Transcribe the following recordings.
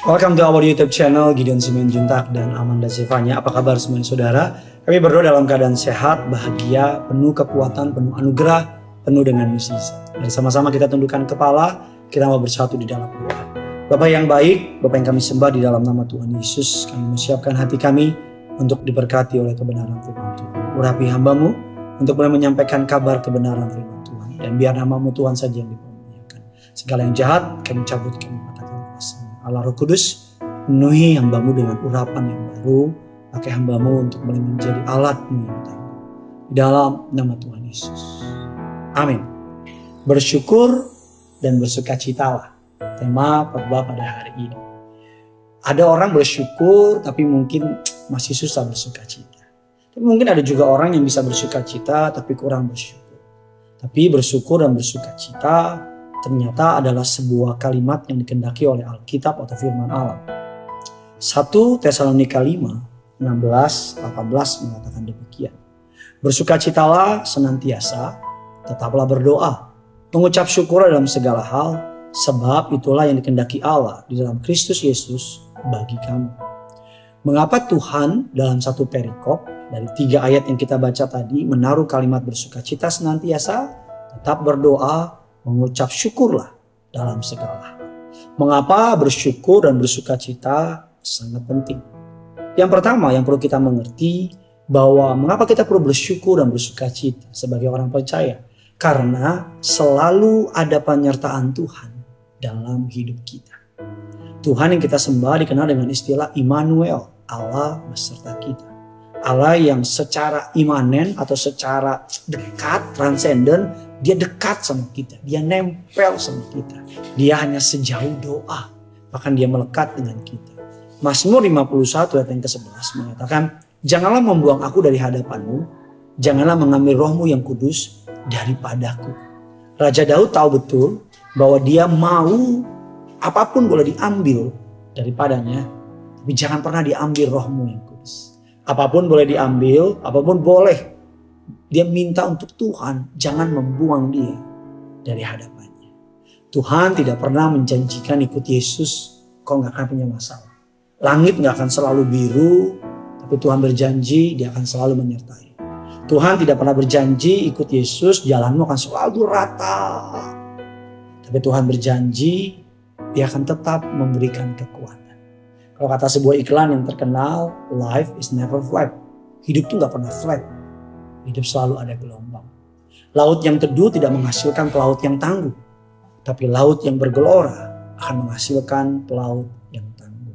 Welcome to our YouTube channel, Gideon Simanjuntak dan Amanda Zevanya. Apa kabar semuanya saudara? Kami berdoa dalam keadaan sehat, bahagia, penuh kekuatan, penuh anugerah, penuh dengan mukjizat. Mari sama-sama kita tundukkan kepala, kita mau bersatu di dalam doa. Bapa yang baik, Bapa yang kami sembah di dalam nama Tuhan Yesus, kami menyiapkan hati kami untuk diberkati oleh kebenaran firman Tuhan. Urapi hamba-Mu untuk boleh menyampaikan kabar kebenaran firman Tuhan. Dan biar nama-Mu Tuhan saja yang dipermuliakan. Segala yang jahat kami cabut, kami patahkan kuasa. Allah Roh Kudus, penuhi hamba-Mu dengan urapan yang baru. Pakai hamba-Mu untuk boleh menjadi alat-Mu yang tangguh. Di dalam nama Tuhan Yesus. Amin. Bersyukur dan bersukacitalah. Tema khotbah pada hari ini. Ada orang bersyukur tapi mungkin masih susah bersukacita. Tapi mungkin ada juga orang yang bisa bersukacita tapi kurang bersyukur. Tapi bersyukur dan bersukacita ternyata adalah sebuah kalimat yang dikehendaki oleh Alkitab atau firman Allah. 1 Tesalonika 5, 16, 18 mengatakan demikian. Bersukacitalah senantiasa, tetaplah berdoa, mengucap syukur dalam segala hal, sebab itulah yang dikehendaki Allah di dalam Kristus Yesus bagi kamu. Mengapa Tuhan dalam satu perikop dari 3 ayat yang kita baca tadi menaruh kalimat bersukacita senantiasa, tetap berdoa, mengucap syukurlah dalam segala hal. Mengapa bersyukur dan bersukacita sangat penting? Yang pertama yang perlu kita mengerti bahwa mengapa kita perlu bersyukur dan bersukacita sebagai orang percaya? Karena selalu ada penyertaan Tuhan dalam hidup kita. Tuhan yang kita sembah dikenal dengan istilah Immanuel, Allah beserta kita. Allah yang secara imanen atau secara dekat, transenden, dia dekat sama kita. Dia nempel sama kita. Dia hanya sejauh doa. Bahkan dia melekat dengan kita. Mazmur 51 ayat yang ke-11 mengatakan, janganlah membuang aku dari hadapanmu. Janganlah mengambil rohmu yang kudus daripadaku. Raja Daud tahu betul bahwa dia mau apapun boleh diambil daripadanya. Tapi jangan pernah diambil rohmu yang kudus. Apapun boleh diambil, apapun boleh. Dia minta untuk Tuhan jangan membuang dia dari hadapannya. Tuhan tidak pernah menjanjikan ikut Yesus kau gak akan punya masalah. Langit gak akan selalu biru, tapi Tuhan berjanji dia akan selalu menyertai. Tuhan tidak pernah berjanji ikut Yesus jalanmu akan selalu rata. Tapi Tuhan berjanji dia akan tetap memberikan kekuatan. Kalau kata sebuah iklan yang terkenal, life is never flat. Hidup tuh gak pernah flat. Hidup selalu ada gelombang. Laut yang teduh tidak menghasilkan pelaut yang tangguh. Tapi laut yang bergelora akan menghasilkan pelaut yang tangguh.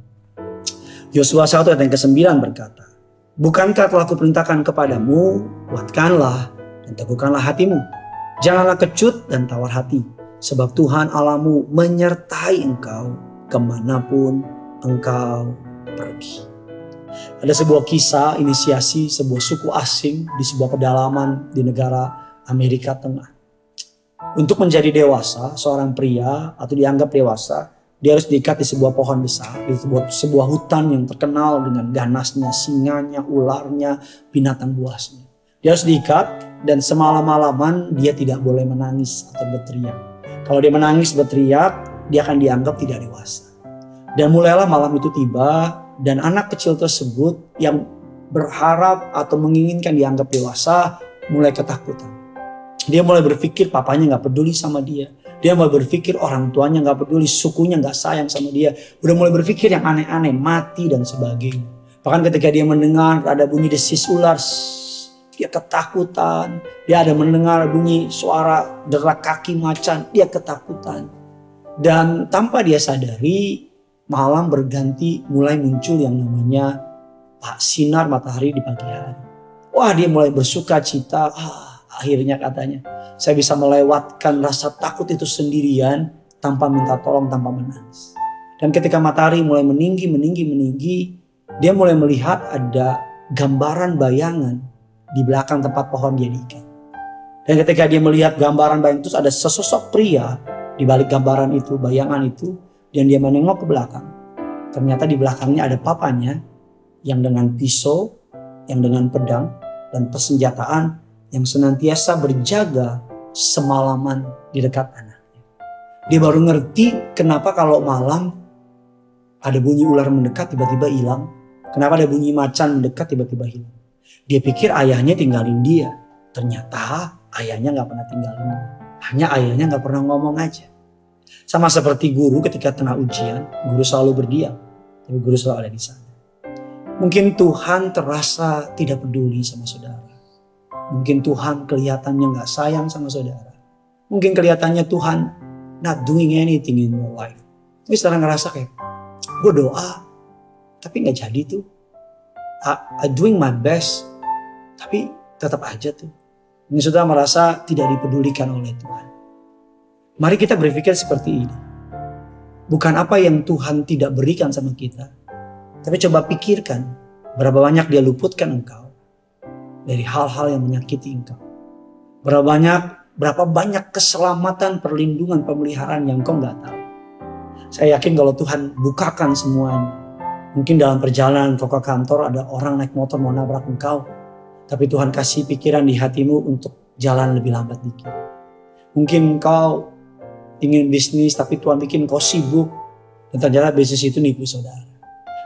Yosua 1 ayat yang ke-9 berkata, bukankah telah kuperintahkan kepadamu, kuatkanlah dan teguhkanlah hatimu. Janganlah kecut dan tawar hati. Sebab Tuhan Allahmu menyertai engkau kemanapun engkau pergi. Ada sebuah kisah inisiasi sebuah suku asing di sebuah pedalaman di negara Amerika Tengah. Untuk menjadi dewasa, seorang pria atau dianggap dewasa, dia harus diikat di sebuah pohon besar, di sebuah hutan yang terkenal dengan ganasnya, singanya, ularnya, binatang buasnya. Dia harus diikat dan semalam-malaman dia tidak boleh menangis atau berteriak. Kalau dia menangis berteriak, dia akan dianggap tidak dewasa. Dan mulailah malam itu tiba dan anak kecil tersebut yang berharap atau menginginkan dianggap dewasa mulai ketakutan. Dia mulai berpikir papanya gak peduli sama dia. Dia mulai berpikir orang tuanya gak peduli, sukunya gak sayang sama dia. Udah mulai berpikir yang aneh-aneh, mati dan sebagainya. Bahkan ketika dia mendengar ada bunyi desis ular, dia ketakutan. Dia ada mendengar bunyi suara derak kaki macan, dia ketakutan. Dan tanpa dia sadari, malam berganti mulai muncul yang namanya sinar matahari di pagi hari. Wah, dia mulai bersuka cita. Akhirnya katanya, saya bisa melewatkan rasa takut itu sendirian tanpa minta tolong, tanpa menangis. Dan ketika matahari mulai meninggi, dia mulai melihat ada gambaran bayangan di belakang tempat pohon dia diikat. Dan ketika dia melihat gambaran bayangan itu ada sesosok pria di balik gambaran itu, bayangan itu, dan dia menengok ke belakang. Ternyata di belakangnya ada papanya yang dengan pisau, yang dengan pedang dan persenjataan yang senantiasa berjaga semalaman di dekat anaknya. Dia baru ngerti kenapa kalau malam Ada bunyi ular mendekat tiba-tiba hilang. Kenapa ada bunyi macan mendekat tiba-tiba hilang? Dia pikir ayahnya tinggalin dia. Ternyata ayahnya gak pernah tinggalin dia. Hanya ayahnya gak pernah ngomong aja. Sama seperti guru ketika tengah ujian, guru selalu berdiam. Tapi guru selalu ada di sana. Mungkin Tuhan terasa tidak peduli sama saudara. Mungkin Tuhan kelihatannya gak sayang sama saudara. Mungkin kelihatannya Tuhan not doing anything in your life. Tapi saudara ngerasa kayak, gue doa, tapi gak jadi tuh. I doing my best, tapi tetap aja tuh. Ini saudara merasa tidak dipedulikan oleh Tuhan. Mari kita berpikir seperti ini. Bukan apa yang Tuhan tidak berikan sama kita. Tapi coba pikirkan berapa banyak dia luputkan engkau dari hal-hal yang menyakiti engkau. Berapa banyak keselamatan, perlindungan, pemeliharaan yang engkau gak tahu. Saya yakin kalau Tuhan bukakan semuanya. Mungkin dalam perjalanan kau ke kantor ada orang naik motor mau nabrak engkau. Tapi Tuhan kasih pikiran di hatimu untuk jalan lebih lambat dikit. Mungkin kau ingin bisnis tapi Tuhan bikin kau sibuk. Dan ternyata bisnis itu nipu saudara.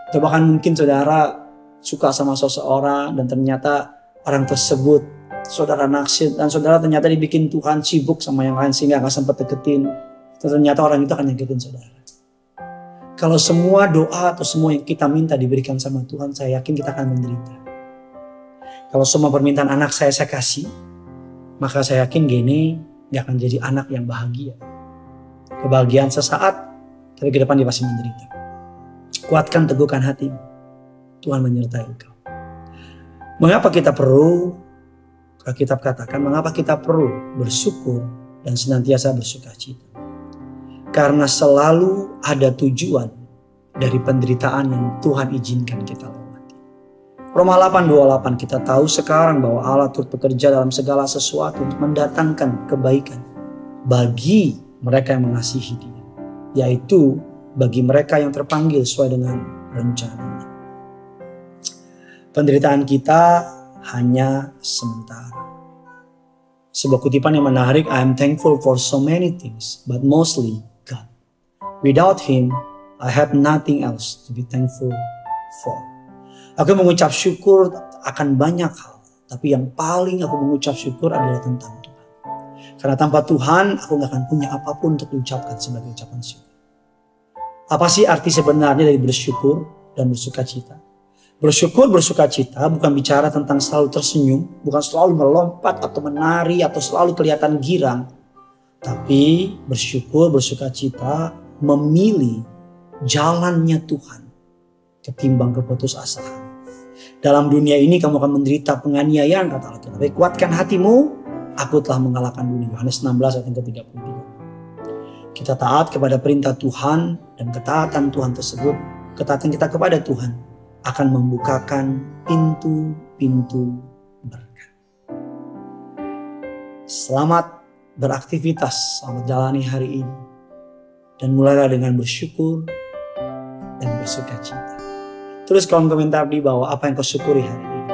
Atau bahkan mungkin saudara suka sama seseorang dan ternyata orang tersebut saudara naksir. Dan saudara ternyata dibikin Tuhan sibuk sama yang lain sehingga gak sempat deketin. Dan ternyata orang itu akan nyakitin saudara. Kalau semua doa atau semua yang kita minta diberikan sama Tuhan, saya yakin kita akan menderita. Kalau semua permintaan anak saya kasih, maka saya yakin gini gak akan jadi anak yang bahagia. Kebahagiaan sesaat, tapi ke depan dia pasti menderita. Kuatkan, teguhkan hatimu. Tuhan menyertai engkau. Mengapa kita perlu, Alkitab katakan, mengapa kita perlu bersyukur dan senantiasa bersukacita? Karena selalu ada tujuan dari penderitaan yang Tuhan izinkan kita lewati. Roma 8:28 kita tahu sekarang bahwa Allah turut bekerja dalam segala sesuatu untuk mendatangkan kebaikan bagi mereka yang mengasihi Dia, yaitu bagi mereka yang terpanggil sesuai dengan rencananya. Penderitaan kita hanya sementara. Sebuah kutipan yang menarik, I am thankful for so many things, but mostly God. Without Him, I have nothing else to be thankful for. Aku mengucap syukur akan banyak hal, tapi yang paling aku mengucap syukur adalah tentang Tuhan. Karena tanpa Tuhan, aku gak akan punya apapun untuk diucapkan sebagai ucapan syukur. Apa sih arti sebenarnya dari bersyukur dan bersukacita? Bersyukur, bersukacita bukan bicara tentang selalu tersenyum, bukan selalu melompat atau menari atau selalu kelihatan girang. Tapi bersyukur, bersukacita memilih jalannya Tuhan ketimbang keputusasaan. Dalam dunia ini kamu akan menderita penganiayaan, kata Alkitab. Tapi kuatkan hatimu, aku telah mengalahkan dunia. Yohanes 16 ayat 33. Kita taat kepada perintah Tuhan dan ketaatan Tuhan tersebut, ketaatan kita kepada Tuhan akan membukakan pintu-pintu berkat. Selamat beraktivitas, selamat jalani hari ini. Dan mulailah dengan bersyukur dan bersukacita. Tulis kolom komentar di bawah apa yang kau syukuri hari ini.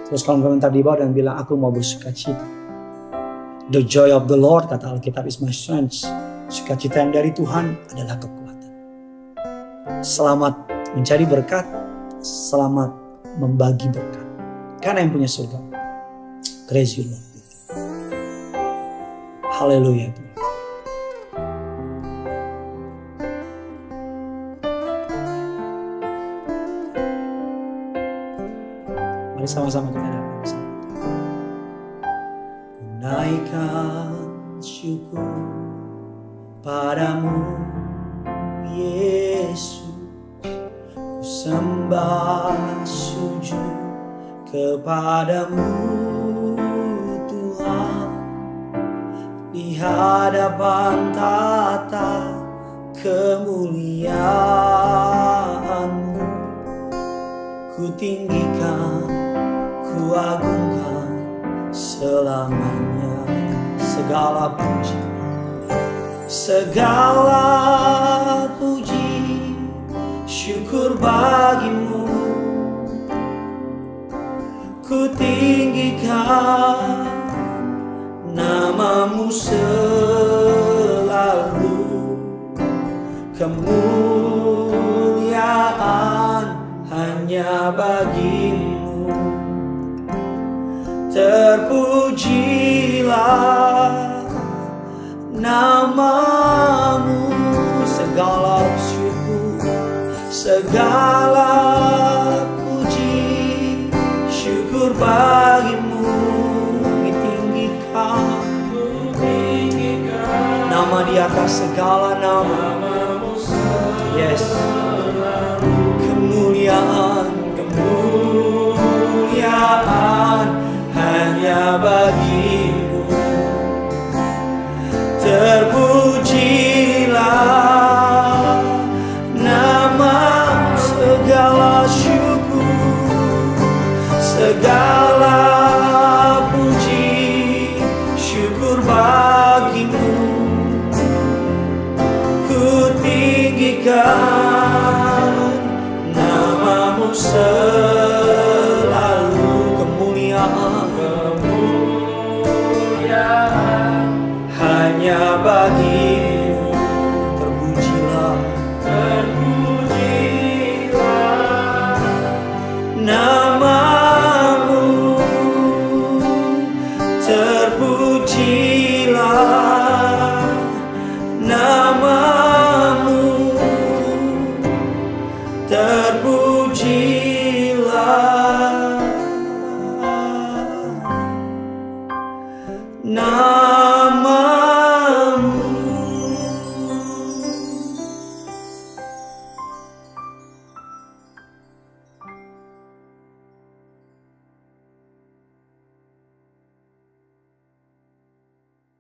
Tulis kolom komentar di bawah dan bilang aku mau bersukacita. The joy of the Lord, kata Alkitab, is my strength. Sukacita yang dari Tuhan adalah kekuatan. Selamat mencari berkat, selamat membagi berkat. Karena yang punya surga, praise you Lord. Haleluya Tuhan. Mari sama-sama kita datang bersama. Ku naikkan syukur padamu Yesus, ku sembah sujud kepadamu Tuhan, di hadapan tata kemuliaan-Mu ku tinggikan, ku agungkan selamanya. Segala puji, syukur bagimu. Ku tinggikan namamu selalu, kemuliaan hanya bagimu. Terpujilah namamu, segala syukur, segala puji, syukur bagimu. Tinggikan nama di atas segala nama. Yes. Kemuliaan, kemuliaan hanya bagimu. Terpujilah nama, segala syukur, segala puji, syukur bagimu. Ku tinggikan namamu selalu. Kemuliaan, kemuliaan hanya bagimu. Terpujilah, terpujilah namamu. Terpujilah namamu. Terpujilah namamu.